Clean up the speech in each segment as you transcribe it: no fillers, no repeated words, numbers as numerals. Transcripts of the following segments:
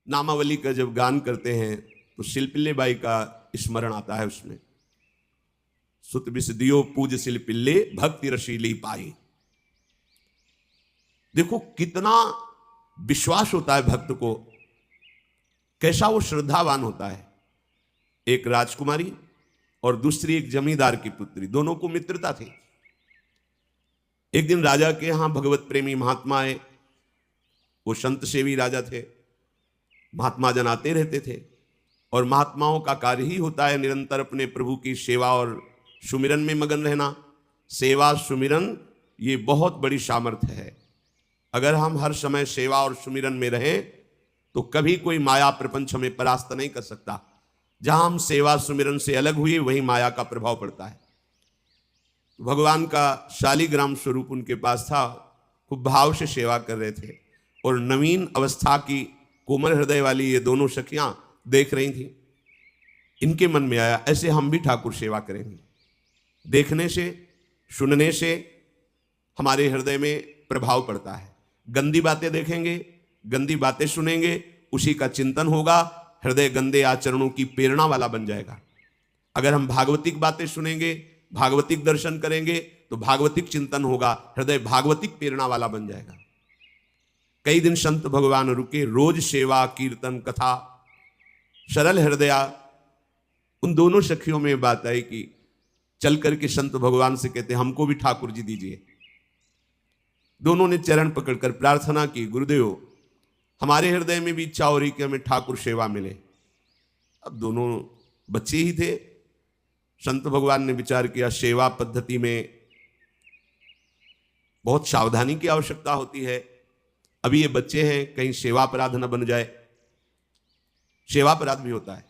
नामावली का जब गान करते हैं तो शिल्पिल्ले बाई का स्मरण आता है उसमें। सुत बिस दियो पूज शिल्पिल्ले भक्ति रशीली पाई। देखो कितना विश्वास होता है भक्त को, कैसा वो श्रद्धावान होता है। एक राजकुमारी और दूसरी एक जमींदार की पुत्री, दोनों को मित्रता थी। एक दिन राजा के यहां भगवत प्रेमी महात्मा आए। वो संत सेवी राजा थे। महात्मा जन आते रहते थे और महात्माओं का कार्य ही होता है निरंतर अपने प्रभु की सेवा और सुमिरन में मगन रहना। सेवा सुमिरन ये बहुत बड़ी सामर्थ्य है। अगर हम हर समय सेवा और सुमिरन में रहें तो कभी कोई माया प्रपंच हमें परास्त नहीं कर सकता। जहां हम सेवा सुमिरन से अलग हुए वहीं माया का प्रभाव पड़ता है। भगवान का शालिग्राम स्वरूप उनके पास था। खूब भाव से सेवा कर रहे थे और नवीन अवस्था की कोमल हृदय वाली ये दोनों सखियां देख रही थी। इनके मन में आया ऐसे हम भी ठाकुर सेवा करेंगे। देखने से सुनने से हमारे हृदय में प्रभाव पड़ता है। गंदी बातें देखेंगे, गंदी बातें सुनेंगे, उसी का चिंतन होगा, हृदय गंदे आचरणों की प्रेरणा वाला बन जाएगा। अगर हम भागवतिक बातें सुनेंगे, भागवतिक दर्शन करेंगे तो भागवतिक चिंतन होगा, हृदय भागवतिक प्रेरणा वाला बन जाएगा। कई दिन संत भगवान रुके, रोज सेवा कीर्तन कथा, सरल हृदया। उन दोनों सखियों में बात आई कि चल करके संत भगवान से कहते हमको भी ठाकुर जी दीजिए। दोनों ने चरण पकड़कर प्रार्थना की, गुरुदेव हमारे हृदय में भी इच्छा हो रही कि हमें ठाकुर सेवा मिले। अब दोनों बच्चे ही थे। संत भगवान ने विचार किया सेवा पद्धति में बहुत सावधानी की आवश्यकता होती है। अभी ये बच्चे हैं, कहीं सेवापराध न बन जाए। सेवापराध भी होता है।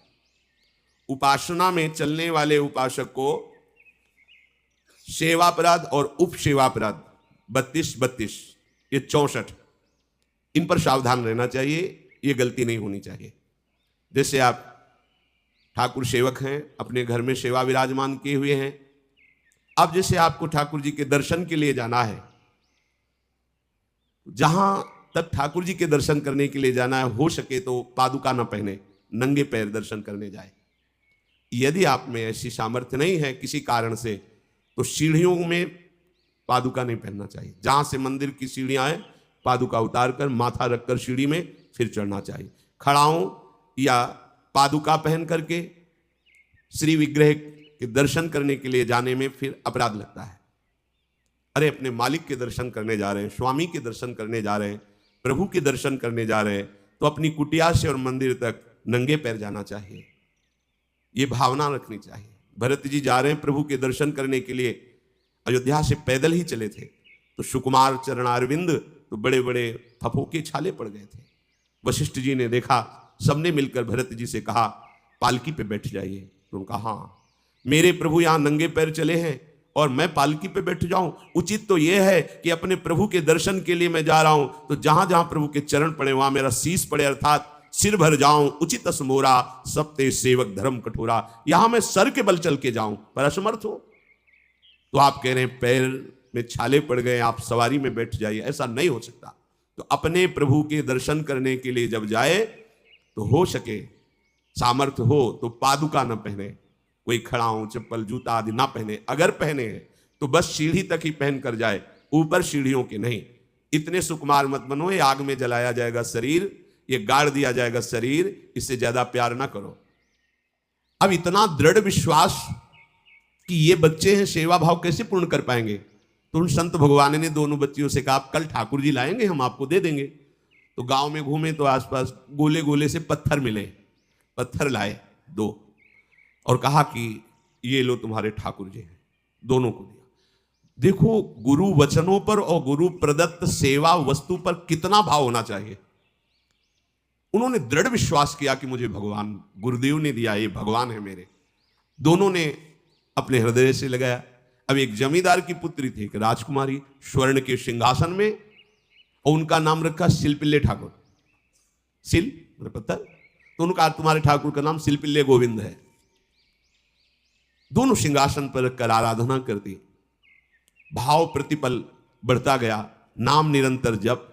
उपासना में चलने वाले उपासक को सेवापराध और उपसेवापराध 32 ये 64, इन पर सावधान रहना चाहिए। ये गलती नहीं होनी चाहिए। जैसे आप ठाकुर सेवक हैं, अपने घर में सेवा विराजमान किए हुए हैं। अब जैसे आपको ठाकुर जी के दर्शन के लिए जाना है, जहां तक ठाकुर जी के दर्शन करने के लिए जाना है, हो सके तो पादुका न पहने, नंगे पैर दर्शन करने जाए। यदि आप में ऐसी सामर्थ्य नहीं है किसी कारण से, तो सीढ़ियों में पादुका नहीं पहनना चाहिए। जहां से मंदिर की सीढ़ियां हैं, पादुका उतारकर माथा रखकर सीढ़ी में फिर चढ़ना चाहिए। खड़ाओं या पादुका पहन करके श्री विग्रह के दर्शन करने के लिए जाने में फिर अपराध लगता है। अरे अपने मालिक के दर्शन करने जा रहे हैं, स्वामी के दर्शन करने जा रहे हैं, प्रभु के दर्शन करने जा रहे हैं, तो अपनी कुटिया से और मंदिर तक नंगे पैर जाना चाहिए। ये भावना रखनी चाहिए। भरत जी जा रहे हैं प्रभु के दर्शन करने के लिए, अयोध्या से पैदल ही चले थे, तो सुकुमार चरणारविंद तो बड़े बड़े फफोके छाले पड़ गए थे। वशिष्ठ जी ने देखा, सबने मिलकर भरत जी से कहा पालकी पे बैठ जाइए। तो उन्होंने कहा हाँ, मेरे प्रभु यहाँ नंगे पैर चले हैं और मैं पालकी पे बैठ जाऊं? उचित तो यह है कि अपने प्रभु के दर्शन के लिए मैं जा रहा हूं, तो जहां जहां प्रभु के चरण पड़े वहां मेरा शीश पड़े, अर्थात सिर भर जाऊं। उचित असमोरा सप्ते सेवक धर्म कठोरा। यहां मैं सर के बल चल के जाऊं पर असमर्थ हो। तो आप कह रहे हैं पैर में छाले पड़ गए, आप सवारी में बैठ जाइए। ऐसा नहीं हो सकता। तो अपने प्रभु के दर्शन करने के लिए जब जाए तो हो सके, सामर्थ्य हो तो पादुका न पहने, कोई खड़ाऊं चप्पल जूता आदि ना पहने। अगर पहने तो बस सीढ़ी तक ही पहन कर जाए, ऊपर सीढ़ियों के नहीं। इतने सुकुमार मत बनो, ये आग में जलाया जाएगा शरीर, ये गाड़ दिया जाएगा शरीर, इससे ज्यादा प्यार ना करो। अब इतना दृढ़ विश्वास कि ये बच्चे हैं, सेवा भाव कैसे पूर्ण कर पाएंगे? तो उन संत भगवान ने दोनों बच्चियों से कहा कल ठाकुर जी लाएंगे, हम आपको दे देंगे। तो गांव में घूमे तो आसपास गोले गोले से पत्थर मिले, पत्थर लाए 2 और कहा कि ये लो तुम्हारे ठाकुर जी हैं। दोनों को दिया। देखो गुरु वचनों पर और गुरु प्रदत्त सेवा वस्तु पर कितना भाव होना चाहिए। उन्होंने दृढ़ विश्वास किया कि मुझे भगवान गुरुदेव ने दिया, ये भगवान है मेरे। दोनों ने अपने हृदय से लगाया। अब एक जमींदार की पुत्री थी, एक राजकुमारी, स्वर्ण के सिंहासन में, और उनका नाम रखा शिल्पिल्ले ठाकुर। शिल पत्थर, तो उनका तुम्हारे ठाकुर का नाम शिल्पिल्ले गोविंद है। दोनों सिंहासन पर रखकर आराधना करती। भाव प्रतिपल बढ़ता गया, नाम निरंतर जप।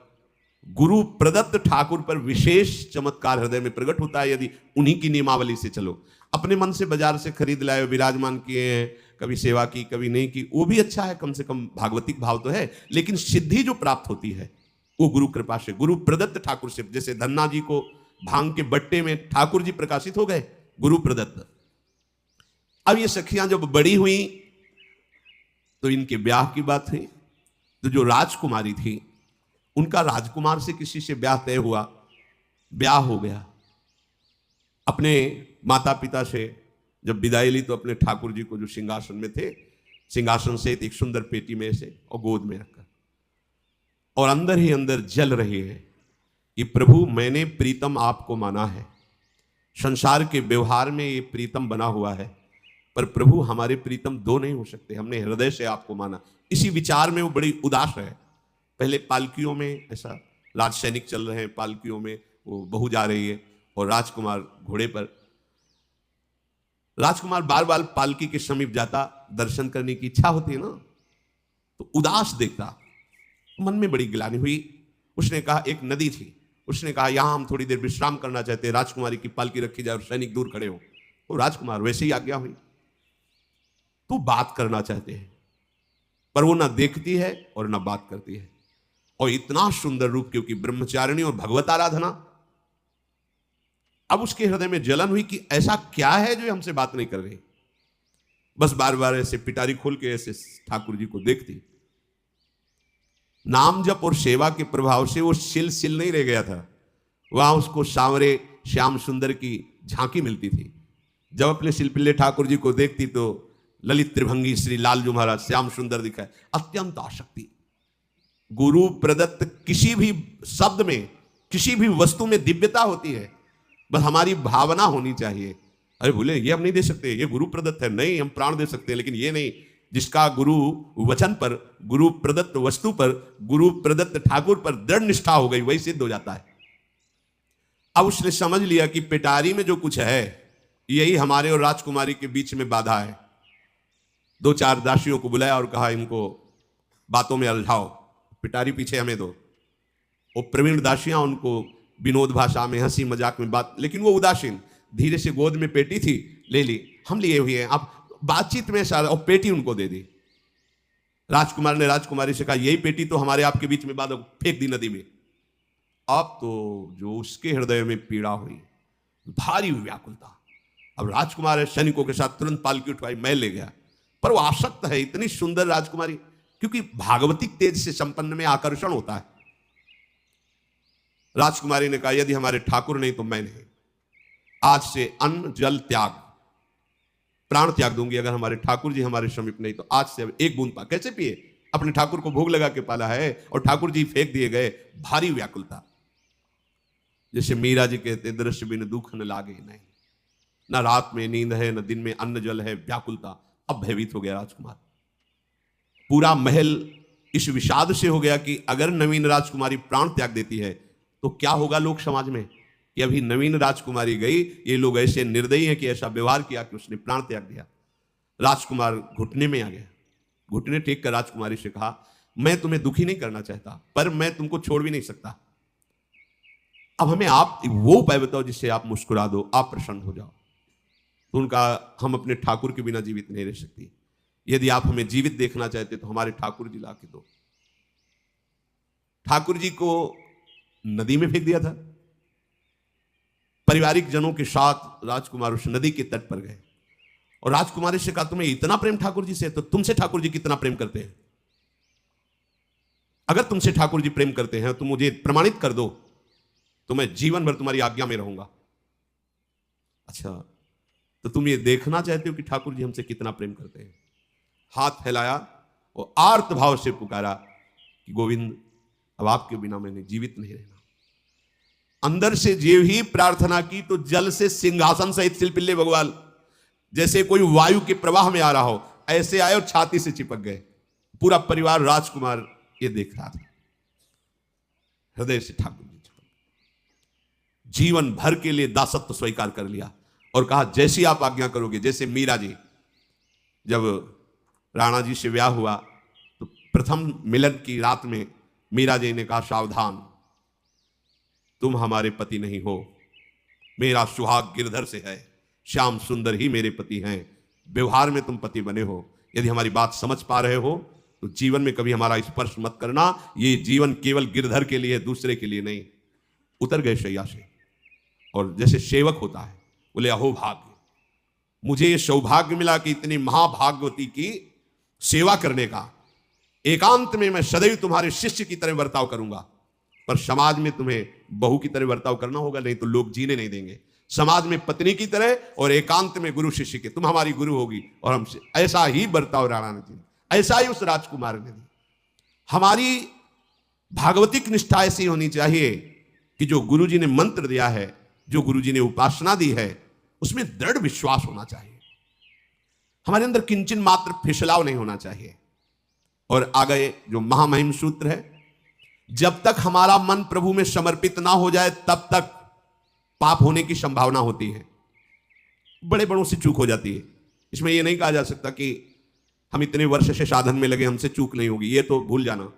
गुरु प्रदत्त ठाकुर पर विशेष चमत्कार हृदय में प्रकट होता है यदि उन्हीं की नियमावली से चलो। अपने मन से बाजार से खरीद लाए, विराजमान किए हैं, कभी सेवा की कभी नहीं की, वो भी अच्छा है, कम से कम भागवतिक भाव तो है, लेकिन सिद्धि जो प्राप्त होती है वो गुरु कृपा से, गुरु प्रदत्त ठाकुर से। जैसे धन्ना जी को भांग के बट्टे में ठाकुर जी प्रकाशित हो गए, गुरु प्रदत्त। अब ये सखियां जब बड़ी हुई तो इनके ब्याह की बात हुई, तो जो राजकुमारी थी उनका राजकुमार से किसी से ब्याह तय हुआ, ब्याह हो गया। अपने माता पिता से जब विदाई ली तो अपने ठाकुर जी को जो सिंहासन में थे, सिंहासन से एक सुंदर पेटी में से और गोद में रखकर, और अंदर ही अंदर जल रही है कि प्रभु मैंने प्रीतम आपको माना है, संसार के व्यवहार में ये प्रीतम बना हुआ है, पर प्रभु हमारे प्रीतम दो नहीं हो सकते, हमने हृदय से आपको माना। इसी विचार में वो बड़ी उदास है। पहले पालकियों में ऐसा राज सैनिक चल रहे हैं, पालकियों में वो बहू जा रही है और राजकुमार घोड़े पर। राजकुमार बार बार पालकी के समीप जाता, दर्शन करने की इच्छा होती है ना, तो उदास देखता, मन में बड़ी गिलानी हुई। उसने कहा, एक नदी थी, उसने कहा यहां हम थोड़ी देर विश्राम करना चाहते हैं, राजकुमारी की पालकी रखी जाए और सैनिक दूर खड़े हो। तो राजकुमार वैसे ही आज्ञा हुई। तो बात करना चाहते हैं पर वो ना देखती है और ना बात करती है, और इतना सुंदर रूप, क्योंकि ब्रह्मचारिणी और भगवत आराधना। अब उसके हृदय में जलन हुई कि ऐसा क्या है जो हमसे बात नहीं कर रही। बस बार बार ऐसे पिटारी खोल के ऐसे ठाकुर जी को देखती। नाम जप और सेवा के प्रभाव से वो सिल नहीं रह गया था, वहां उसको सांवरे श्याम सुंदर की झांकी मिलती थी। जब अपने शिल्पिल्ले ठाकुर जी को देखती तो ललित त्रिभंगी श्री लालजू महाराज श्याम सुंदर दिखाए, अत्यंत आसक्ति। गुरु प्रदत्त किसी भी शब्द में, किसी भी वस्तु में दिव्यता होती है, बस हमारी भावना होनी चाहिए। अरे बोले ये हम नहीं दे सकते, ये गुरु प्रदत्त है, नहीं हम प्राण दे सकते हैं, लेकिन ये नहीं। जिसका गुरु वचन पर, गुरु प्रदत्त वस्तु पर, गुरु प्रदत्त ठाकुर पर दृढ़ निष्ठा हो गई, वही सिद्ध हो जाता है। अब उसने समझ लिया कि पिटारी में जो कुछ है यही हमारे और राजकुमारी के बीच में बाधा है। दो चार दासियों को बुलाया और कहा इनको बातों में उलझाओ, पिटारी पीछे हमें दो। वो प्रवीण दासियां उनको विनोद भाषा में, हंसी मजाक में बात, लेकिन वो उदासीन। धीरे से गोद में पेटी थी, ले ली, हम लिए हुए हैं, आप बातचीत में सारा, और पेटी उनको दे दी। राजकुमार ने राजकुमारी से कहा यही पेटी तो हमारे आपके बीच में बात, फेंक दी नदी में। अब तो जो उसके हृदय में पीड़ा हुई, भारी व्याकुलता। अब राजकुमार है, सैनिकों के साथ तुरंत पालकी उठवाई, मैं ले गया। पर वो आसक्त है, इतनी सुंदर राजकुमारी, क्योंकि भागवतिक तेज से संपन्न में आकर्षण होता है। राजकुमारी ने कहा यदि हमारे ठाकुर नहीं तो मैं नहीं, आज से अन्न जल त्याग, प्राण त्याग दूंगी अगर हमारे ठाकुर जी हमारे समीप नहीं तो। आज से अब एक बूंद पा, कैसे पिए, अपने ठाकुर को भोग लगा के पाला है और ठाकुर जी फेंक दिए गए। भारी व्याकुलता, जैसे मीरा जी कहते, दृश्य बिन दुख न लागे नहीं, न रात में नींद है न दिन में अन्न जल है, व्याकुलता। अब भयभीत हो गया राजकुमार। पूरा महल इस विषाद से हो गया कि अगर नवीन राजकुमारी प्राण त्याग देती है तो क्या होगा लोक समाज में, कि अभी नवीन राजकुमारी गई, ये लोग ऐसे निर्दयी हैं कि ऐसा व्यवहार किया कि उसने प्राण त्याग दिया। राजकुमार घुटने में आ गया, घुटने टेक कर राजकुमारी से कहा मैं तुम्हें दुखी नहीं करना चाहता, पर मैं तुमको छोड़ भी नहीं सकता। अब हमें आप वो उपाय बताओ जिससे आप मुस्कुरा दो, आप प्रसन्न हो जाओ। तो उनका, हम अपने ठाकुर के बिना जीवित नहीं रह सकती, यदि आप हमें जीवित देखना चाहते तो हमारे ठाकुर जी ला के दो। ठाकुर जी को नदी में फेंक दिया था। पारिवारिक जनों के साथ राजकुमार उस नदी के तट पर गए और राजकुमारी से कहा तुम्हें इतना प्रेम ठाकुर जी से, तो तुमसे ठाकुर जी कितना प्रेम करते हैं? अगर तुमसे ठाकुर जी प्रेम करते हैं तो मुझे प्रमाणित कर दो, तो मैं जीवन भर तुम्हारी आज्ञा में रहूंगा। अच्छा, तो तुम ये देखना चाहते हो कि ठाकुर जी हमसे कितना प्रेम करते हैं? हाथ फैलाया और आर्त भाव से पुकारा कि गोविंद अब आपके बिना मैंने जीवित नहीं रहना। अंदर से जेव ही प्रार्थना की तो जल से सिंहासन सहित शिल्पिल्ले भगवान जैसे कोई वायु के प्रवाह में आ रहा हो, ऐसे आए और छाती से चिपक गए। पूरा परिवार राजकुमार ये देख रहा था। हृदय से ठाकुर जी जीवन भर के लिए दासत्व स्वीकार कर लिया और कहा जैसी आप आज्ञा करोगे। जैसे मीरा जी, जब राणा जी से ब्याह हुआ तो प्रथम मिलन की रात में मीरा जी ने कहा सावधान, तुम हमारे पति नहीं हो, मेरा सुहाग गिरधर से है, श्याम सुंदर ही मेरे पति हैं, व्यवहार में तुम पति बने हो। यदि हमारी बात समझ पा रहे हो तो जीवन में कभी हमारा स्पर्श मत करना, ये जीवन केवल गिरधर के लिए, दूसरे के लिए नहीं। उतर गए शैया से और जैसे सेवक होता है बोले अहो भाग्य, मुझे ये सौभाग्य मिला कि इतनी महाभागवती की सेवा करने का। एकांत में मैं सदैव तुम्हारे शिष्य की तरह बर्ताव करूंगा, पर समाज में तुम्हें बहू की तरह बर्ताव करना होगा, नहीं तो लोग जीने नहीं देंगे। समाज में पत्नी की तरह और एकांत में गुरु शिष्य के, तुम हमारी गुरु होगी और हमसे ऐसा ही बर्ताव राणा ने दिया, ऐसा ही उस राजकुमार ने दिया। हमारी भागवतिक निष्ठा ऐसी होनी चाहिए कि जो गुरु जी ने मंत्र दिया है, जो गुरु जी ने उपासना दी है, उसमें दृढ़ विश्वास होना चाहिए। हमारे अंदर किंचन मात्र फिसलाव नहीं होना चाहिए। और आगे जो महामहिम सूत्र है, जब तक हमारा मन प्रभु में समर्पित ना हो जाए तब तक पाप होने की संभावना होती है, बड़े बड़ों से चूक हो जाती है। इसमें यह नहीं कहा जा सकता कि हम इतने वर्ष से साधन में लगे, हमसे चूक नहीं होगी, ये तो भूल जाना।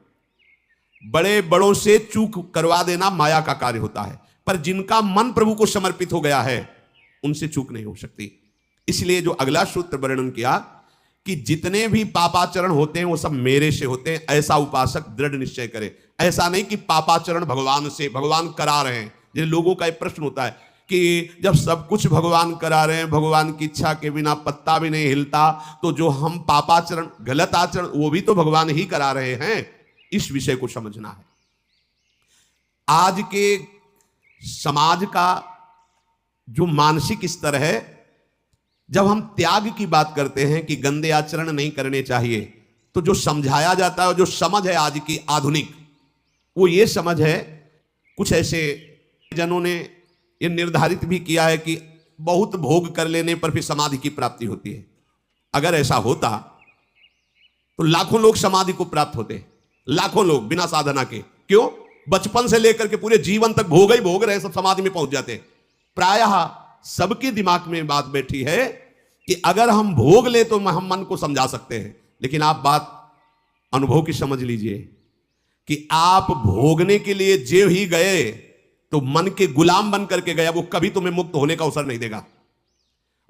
बड़े बड़ों से चूक करवा देना माया का कार्य होता है, पर जिनका मन प्रभु को समर्पित हो गया है उनसे चूक नहीं हो सकती। इसलिए जो अगला सूत्र वर्णन किया कि जितने भी पापाचरण होते हैं वो सब मेरे से होते हैं, ऐसा उपासक दृढ़ निश्चय करे। ऐसा नहीं कि पापाचरण भगवान से, भगवान करा रहे हैं। जिन लोगों का एक प्रश्न होता है कि जब सब कुछ भगवान करा रहे हैं, भगवान की इच्छा के बिना पत्ता भी नहीं हिलता, तो जो हम पापाचरण, गलत आचरण, वो भी तो भगवान ही करा रहे हैं। इस विषय को समझना है। आज के समाज का जो मानसिक स्तर है, जब हम त्याग की बात करते हैं कि गंदे आचरण नहीं करने चाहिए, तो जो समझाया जाता है, जो समझ है आज की आधुनिक, वो ये समझ है, कुछ ऐसे जनों ने ये निर्धारित भी किया है कि बहुत भोग कर लेने पर फिर समाधि की प्राप्ति होती है। अगर ऐसा होता तो लाखों लोग समाधि को प्राप्त होते, लाखों लोग बिना साधना के। क्यों? बचपन से लेकर के पूरे जीवन तक भोग ही भोग रहे, सब समाधि में पहुंच जाते। प्रायः सबके दिमाग में बात बैठी है कि अगर हम भोग ले तो हम मन को समझा सकते हैं, लेकिन आप बात अनुभव की समझ लीजिए कि आप भोगने के लिए जे ही गए तो मन के गुलाम बन करके गया, वो कभी तुम्हें मुक्त होने का अवसर नहीं देगा।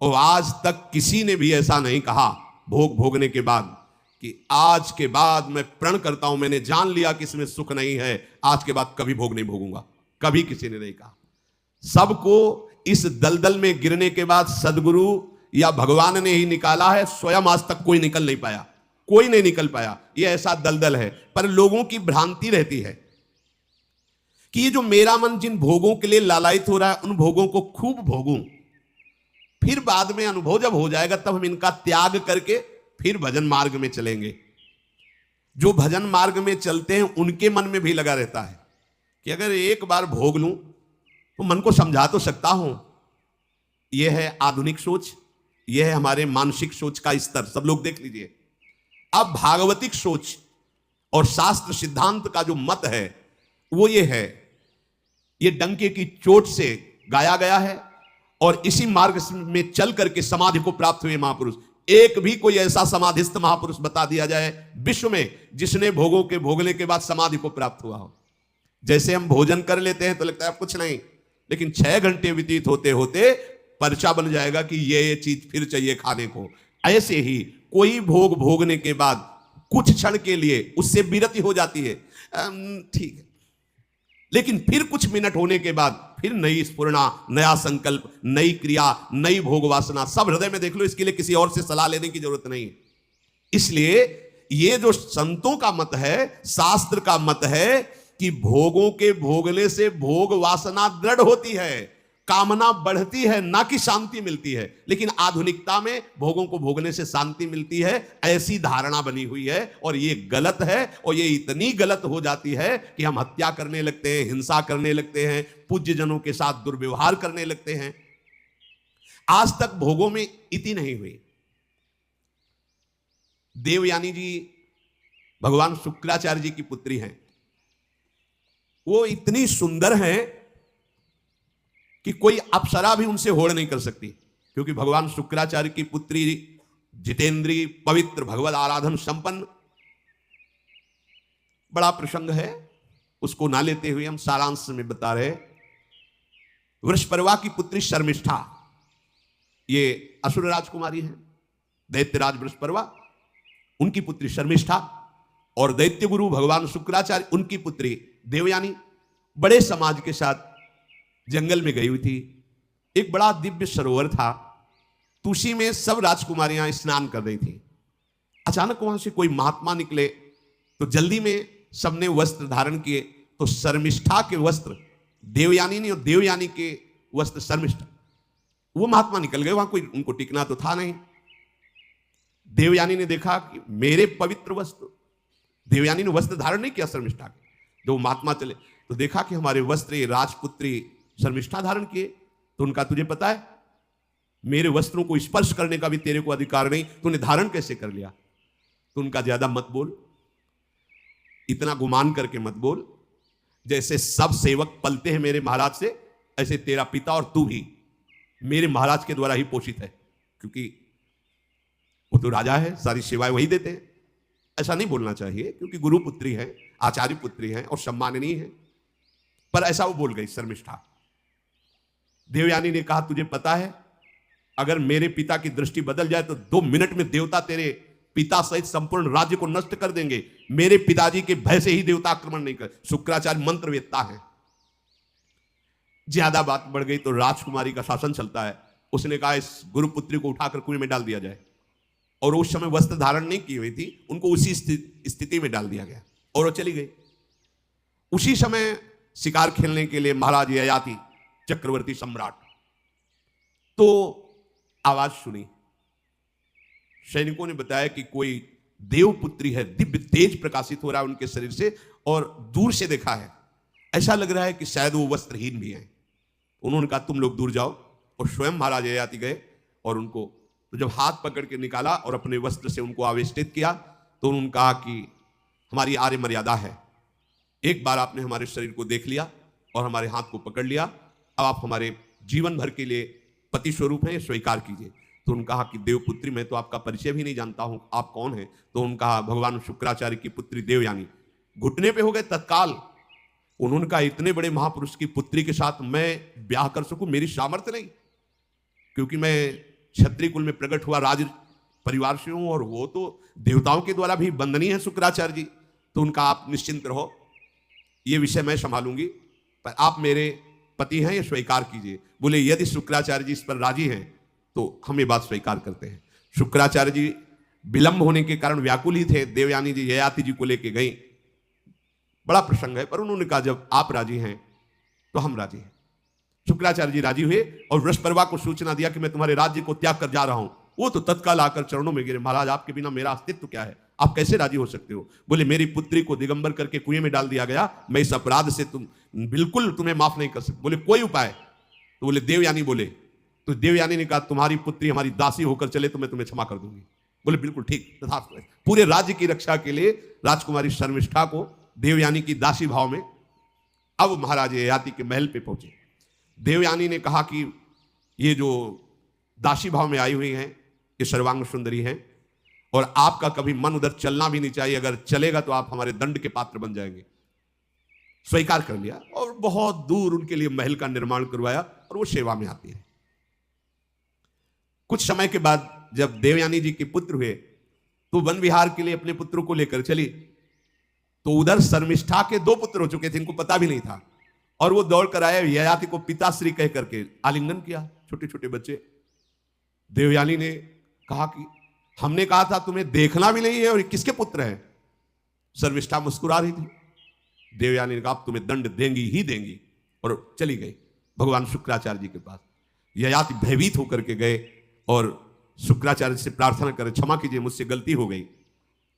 और आज तक किसी ने भी ऐसा नहीं कहा भोग भोगने के बाद कि आज के बाद मैं प्रण करता हूं, मैंने जान लिया कि इसमें सुख नहीं है, आज के बाद कभी भोग नहीं भोगूंगा। कभी किसी ने नहीं कहा। सबको इस दलदल में गिरने के बाद सदगुरु या भगवान ने ही निकाला है, स्वयं आज तक कोई निकल नहीं पाया, कोई नहीं निकल पाया। यह ऐसा दलदल है। पर लोगों की भ्रांति रहती है कि ये जो मेरा मन जिन भोगों के लिए लालायित हो रहा है, उन भोगों को खूब भोगूं, फिर बाद में अनुभव जब हो जाएगा तब हम इनका त्याग करके फिर भजन मार्ग में चलेंगे। जो भजन मार्ग में चलते हैं उनके मन में भी लगा रहता है कि अगर एक बार भोग लूं तो मन को समझा तो सकता हूं। यह है आधुनिक सोच, यह है हमारे मानसिक सोच का स्तर। सब लोग देख लीजिए। अब भागवतिक सोच और शास्त्र सिद्धांत का जो मत है वो ये है, ये डंके की चोट से गाया गया है और इसी मार्ग में चल करके समाधि को प्राप्त हुए महापुरुष। एक भी कोई ऐसा समाधिस्थ महापुरुष बता दिया जाए विश्व में जिसने भोगों के भोगने के बाद समाधि को प्राप्त हुआ हो। जैसे हम भोजन कर लेते हैं तो लगता है कुछ नहीं, लेकिन 6 घंटे व्यतीत होते होते पर्चा बन जाएगा कि ये चीज फिर चाहिए खाने को। ऐसे ही कोई भोग भोगने के बाद कुछ क्षण के लिए उससे विरति हो जाती है, ठीक है, लेकिन फिर कुछ मिनट होने के बाद फिर नई स्फुरणा, नया संकल्प, नई क्रिया, नई भोग वासना सब हृदय में देख लो। इसके लिए किसी और से सलाह लेने की जरूरत नहीं है। इसलिए ये जो संतों का मत है, शास्त्र का मत है कि भोगों के भोगने से भोग वासना दृढ़ होती है, कामना बढ़ती है, ना कि शांति मिलती है। लेकिन आधुनिकता में भोगों को भोगने से शांति मिलती है, ऐसी धारणा बनी हुई है और ये गलत है। और ये इतनी गलत हो जाती है कि हम हत्या करने लगते हैं, हिंसा करने लगते हैं, पूज्य जनों के साथ दुर्व्यवहार करने लगते हैं। आज तक भोगों में इति नहीं हुई। देवयानी जी भगवान शुक्राचार्य जी की पुत्री हैं। वो इतनी सुंदर हैं कि कोई अप्सरा भी उनसे होड़ नहीं कर सकती, क्योंकि भगवान शुक्राचार्य की पुत्री जितेंद्री, पवित्र, भगवत आराधन संपन्न। बड़ा प्रसंग है, उसको ना लेते हुए हम सारांश में बता रहे वृषपर्वा की पुत्री शर्मिष्ठा, ये असुर राजकुमारी है, दैत्यराज वृषपर्वा उनकी पुत्री शर्मिष्ठा, और दैत्य गुरु भगवान शुक्राचार्य उनकी पुत्री देवयानी बड़े समाज के साथ जंगल में गई हुई थी। एक बड़ा दिव्य सरोवर था, तो उसी में सब राजकुमारियां स्नान कर रही थी। अचानक वहां से कोई महात्मा निकले, तो जल्दी में सबने वस्त्र धारण किए। तो शर्मिष्ठा के वस्त्र देवयानी ने और देवयानी के वस्त्र शर्मिष्ठा, वो महात्मा निकल गए। वहां कोई उनको टिकना तो था नहीं। देवयानी ने देखा कि मेरे पवित्र वस्त्र, देवयानी ने वस्त्र धारण नहीं किया शर्मिष्ठा के। जो महात्मा चले तो देखा कि हमारे वस्त्र ये राजपुत्री शर्मिष्ठा धारण किए। तो उनका तुझे पता है मेरे वस्त्रों को स्पर्श करने का भी तेरे को अधिकार नहीं, तूने धारण कैसे कर लिया? तो उनका ज्यादा मत बोल, इतना गुमान करके मत बोल। जैसे सब सेवक पलते हैं मेरे महाराज से, ऐसे तेरा पिता और तू भी मेरे महाराज के द्वारा ही पोषित है, क्योंकि वो तो राजा है, सारी सेवाएं वही देते हैं। ऐसा नहीं बोलना चाहिए, क्योंकि गुरु पुत्री है, आचार्य पुत्री है और सम्माननीय है। पर ऐसा वो बोल गई शर्मिष्ठा। देवयानी ने कहा तुझे पता है अगर मेरे पिता की दृष्टि बदल जाए तो 2 मिनट में देवता तेरे पिता सहित संपूर्ण राज्य को नष्ट कर देंगे। मेरे पिताजी के भय से ही देवता आक्रमण नहीं कर। शुक्राचार्य मंत्रवेत्ता है। ज्यादा बात बढ़ गई तो राजकुमारी का शासन चलता है। उसने कहा इस गुरुपुत्री को उठाकर कुएं में डाल दिया जाए, और उस समय वस्त्र धारण नहीं की हुई थी, उनको उसी स्थिति में डाल दिया गया और वो चली गई। उसी समय शिकार खेलने के लिए महाराज ययाति चक्रवर्ती सम्राट तो आवाज सुनी। सैनिकों ने बताया कि कोई देवपुत्री है, दिव्य तेज प्रकाशित हो रहा है उनके शरीर से, और दूर से देखा है ऐसा लग रहा है कि शायद वो वस्त्रहीन भी हैं। उन्होंने कहा तुम लोग दूर जाओ, और स्वयं महाराज ययाति गए और उनको तो जब हाथ पकड़ के निकाला और अपने वस्त्र से उनको आवेष्टित किया, तो उन्होंने कहा कि हमारी आर्य मर्यादा है, एक बार आपने हमारे शरीर को देख लिया और हमारे हाथ को पकड़ लिया, अब आप हमारे जीवन भर के लिए पति स्वरूप हैं, स्वीकार कीजिए। तो उन्होंने कहा कि देवपुत्री मैं तो आपका परिचय भी नहीं जानता हूं, आप कौन हैं? तो उन्होंने कहा भगवान शुक्राचार्य की पुत्री देवयानी। घुटने पे हो गए तत्काल। उन्होंने कहा इतने बड़े महापुरुष की पुत्री के साथ मैं ब्याह कर सकूं, मेरी सामर्थ्य नहीं, क्योंकि मैं क्षत्रिय कुल में प्रकट हुआ राज परिवार से हूं, और वो तो देवताओं के द्वारा भी वंदनीय है शुक्राचार्य जी। तो उनका आप निश्चिंत रहो, ये विषय मैं संभालूंगी, पर आप मेरे पति हैं, ये स्वीकार कीजिए। बोले यदि शुक्राचार्य जी इस पर राजी हैं तो हम ये बात स्वीकार करते हैं। शुक्राचार्य जी विलंब होने के कारण व्याकुल ही थे। देवयानी जी ययाति जी को लेके गई, बड़ा प्रसंग है, पर उन्होंने कहा जब आप राजी हैं तो हम राजी हैं। शुक्राचार्य जी राजी हुए और वृषपर्वा को सूचना दिया कि मैं तुम्हारे राज्य को त्याग कर जा रहा हूं। वो तो तत्काल आकर चरणों में गिरे, महाराज आपके बिना मेरा अस्तित्व क्या है, आप कैसे राजी हो सकते हो? बोले मेरी पुत्री को दिगंबर करके कुएं में डाल दिया गया, मैं इस अपराध से बिल्कुल तुम्हें माफ नहीं कर सकता। बोले कोई उपाय? तो बोले देवयानी बोले। तो देवयानी ने कहा तुम्हारी पुत्री हमारी दासी होकर चले तो मैं तुम्हें क्षमा कर दूंगी। बोले बिल्कुल ठीक, तथास्तु। पूरे राज्य की रक्षा के लिए राजकुमारी शर्मिष्ठा को देवयानी की दासी भाव में अब महाराज ययाति के महल पे पहुंचे। देवयानी ने कहा कि ये जो दासी भाव में आई हुई हैं ये सर्वांग सुंदरी हैं, और आपका कभी मन उधर चलना भी नहीं चाहिए, अगर चलेगा तो आप हमारे दंड के पात्र बन जाएंगे। स्वीकार कर लिया और बहुत दूर उनके लिए महल का निर्माण करवाया, और वो सेवा में आती है। कुछ समय के बाद जब देवयानी जी के पुत्र हुए तो वन विहार के लिए अपने पुत्रों को लेकर चली, तो उधर शर्मिष्ठा के 2 पुत्र हो चुके थे, इनको पता भी नहीं था, और वो दौड़ कर आए, ययाति को पिताश्री कह करके आलिंगन किया, छोटे छोटे बच्चे। देवयानी ने कहा कि हमने कहा था तुम्हें देखना भी नहीं है, और किसके पुत्र हैं? शर्मिष्ठा मुस्कुरा रही थी। देवयानी ने कहा तुम्हें दंड देंगी ही देंगी, और चली गई भगवान शुक्राचार्य जी के पास। ययाति भयभीत होकर के गए और शुक्राचार्य से प्रार्थना करें, क्षमा कीजिए मुझसे गलती हो गई।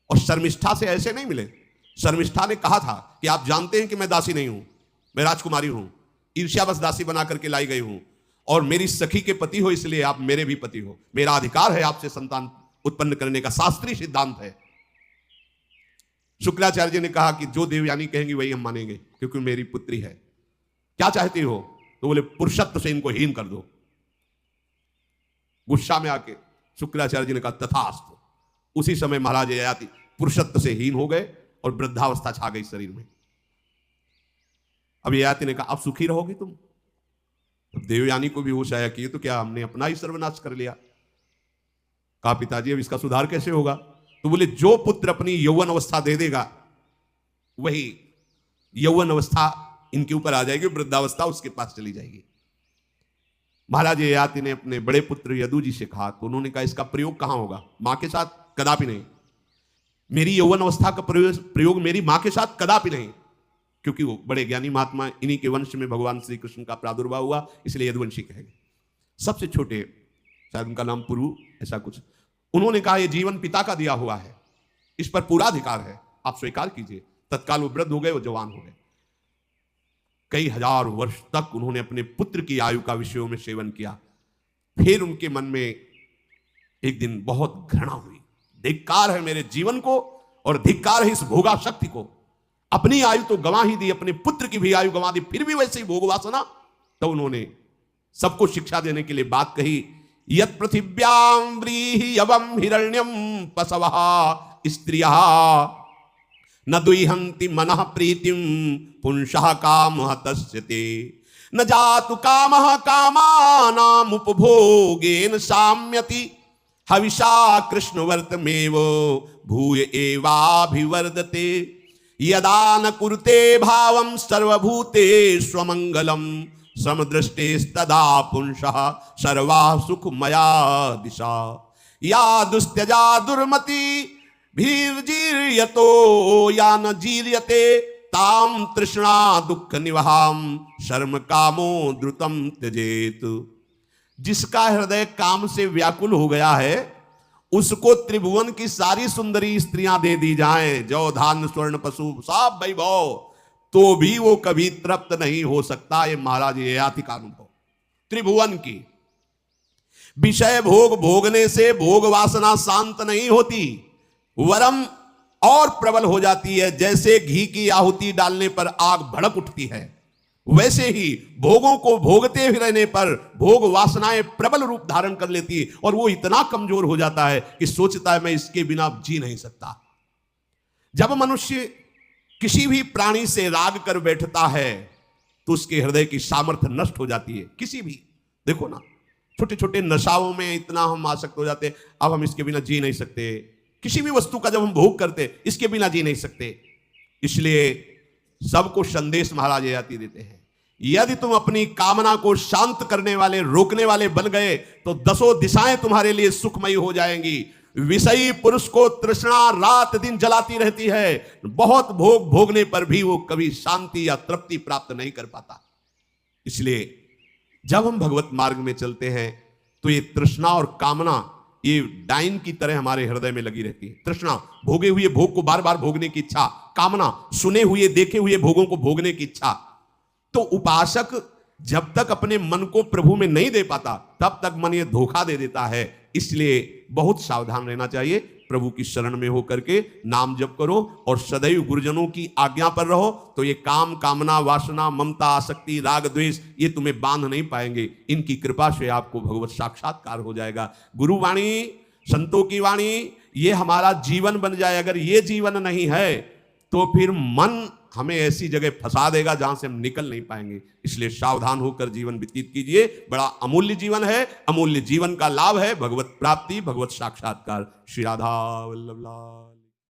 और शर्मिष्ठा से ऐसे नहीं मिले। शर्मिष्ठा ने कहा था कि आप जानते हैं कि मैं दासी नहीं हूं, मैं राजकुमारी हूं, ईर्ष्यावश दासी बना करके लाई गई हूं, और मेरी सखी के पति हो इसलिए आप मेरे भी पति हो, मेरा अधिकार है आपसे संतान उत्पन्न करने का, शास्त्रीय सिद्धांत है। शुक्राचार्य जी ने कहा कि जो देवयानी कहेंगी वही हम मानेंगे, क्योंकि मेरी पुत्री है। क्या चाहती हो? तो बोले पुरुषत्व से इनको हीन कर दो। गुस्सा में आके शुक्राचार्य जी ने कहा तथास्तु। उसी समय महाराज ययाति पुरुषत्व से हीन हो गए और वृद्धावस्था छा गई शरीर में। अब ययाति ने कहा अब सुखी रहोगी तुम? तो अब देवयानी को भी होश आया कि ये तो क्या हमने अपना ही सर्वनाश कर लिया। कहा पिताजी अब इसका सुधार कैसे होगा? तो बोले जो पुत्र अपनी यौवन अवस्था दे देगा वही यौवन अवस्था इनके ऊपर आ जाएगी, वृद्धावस्था उसके पास चली जाएगी। महाराज ययाति ने अपने बड़े पुत्र यदु जी से कहा, तो उन्होंने कहा इसका प्रयोग कहां होगा? मां के साथ कदापि नहीं। मेरी यौवन अवस्था का प्रयोग मेरी मां के साथ कदापि नहीं, क्योंकि वो बड़े ज्ञानी महात्मा, इन्हीं के वंश में भगवान श्री कृष्ण का प्रादुर्भाव हुआ, इसलिए यदुवंशी कहेंगे। सबसे छोटे, शायद उनका नाम पुरु ऐसा कुछ, उन्होंने कहा यह जीवन पिता का दिया हुआ है, इस पर पूरा अधिकार है, आप स्वीकार कीजिए। तत्काल वो वृद्ध हो गए, वो जवान हो गए। कई हजार वर्ष तक उन्होंने अपने पुत्र की आयु का विषयों में सेवन किया। फिर उनके मन में एक दिन बहुत घृणा हुई, धिक्कार है मेरे जीवन को और धिक्कार है इस भोगा शक्ति को। अपनी आयु तो गंवा ही दी, अपने पुत्र की भी आयु गंवा दी, फिर भी वैसे ही भोग वासना। तो उन्होंने सबको शिक्षा देने के लिए बात कही, यत् पृथिव्यां व्रीह्यवं हिरण्यं पशवः स्त्रियः न दुह्यन्ति मनः प्रीतिं पुंसः कामः तस्य ते न जातु कामः कामानाम् उपभोगेन साम्यति हविषा कृष्णवर्तमेव भूय एवाभिवर्धते यदा न कुरुते भावं सर्वभूतेष्वमङ्गलं समदृष्टेस्तदा पुंसः सर्वा सुखमया दिशा या दुस्त्यजा दुर्मति भीर्जीर्यतो या न जीर्यते ताम तृष्णा दुख निवहाम शर्म कामो द्रुतम त्यजेत। जिसका हृदय काम से व्याकुल हो गया है उसको त्रिभुवन की सारी सुंदरी स्त्रियां दे दी जाएं, जौ धान स्वर्ण पशु सब वैभव, तो भी वो कभी तृप्त नहीं हो सकता। ये महाराज ययाति का अनुभव। त्रिभुवन की विषय भोग भोगने से भोग वासना शांत नहीं होती, वरम और प्रबल हो जाती है। जैसे घी की आहुति डालने पर आग भड़क उठती है, वैसे ही भोगों को भोगते हुए रहने पर भोग वासनाएं प्रबल रूप धारण कर लेती है और वो इतना कमजोर हो जाता है कि सोचता है मैं इसके बिना जी नहीं सकता। जब मनुष्य किसी भी प्राणी से राग कर बैठता है तो उसके हृदय की सामर्थ्य नष्ट हो जाती है। किसी भी, देखो ना, छोटे छोटे नशाओं में इतना हम आसक्त हो जाते हैं, अब हम इसके बिना जी नहीं सकते। किसी भी वस्तु का जब हम भोग करते इसके बिना जी नहीं सकते। इसलिए सबको संदेश महाराज ययाति देते हैं, यदि तुम अपनी कामना को शांत करने वाले, रोकने वाले बन गए तो दसों दिशाएं तुम्हारे लिए सुखमयी हो जाएंगी। विषयी पुरुष को तृष्णा रात दिन जलाती रहती है, बहुत भोग भोगने पर भी वो कभी शांति या तृप्ति प्राप्त नहीं कर पाता। इसलिए जब हम भगवत मार्ग में चलते हैं तो ये तृष्णा और कामना ये डाइन की तरह हमारे हृदय में लगी रहती है। तृष्णा, भोगे हुए भोग को बार बार भोगने की इच्छा, कामना, सुने हुए देखे हुए भोगों को भोगने की इच्छा। तो उपासक जब तक अपने मन को प्रभु में नहीं दे पाता तब तक मन ये धोखा दे देता है। इसलिए बहुत सावधान रहना चाहिए। प्रभु की शरण में होकर के नाम जप करो और सदैव गुरुजनों की आज्ञा पर रहो, तो ये काम, कामना, वासना, ममता, आसक्ति, राग, द्वेष ये तुम्हें बांध नहीं पाएंगे। इनकी कृपा से आपको भगवत साक्षात्कार हो जाएगा। गुरुवाणी, संतों की वाणी ये हमारा जीवन बन जाए। अगर ये जीवन नहीं है तो फिर मन हमें ऐसी जगह फंसा देगा जहां से हम निकल नहीं पाएंगे। इसलिए सावधान होकर जीवन व्यतीत कीजिए। बड़ा अमूल्य जीवन है, अमूल्य जीवन का लाभ है भगवत प्राप्ति, भगवत साक्षात्कार। श्री राधा वल्लभ लाल।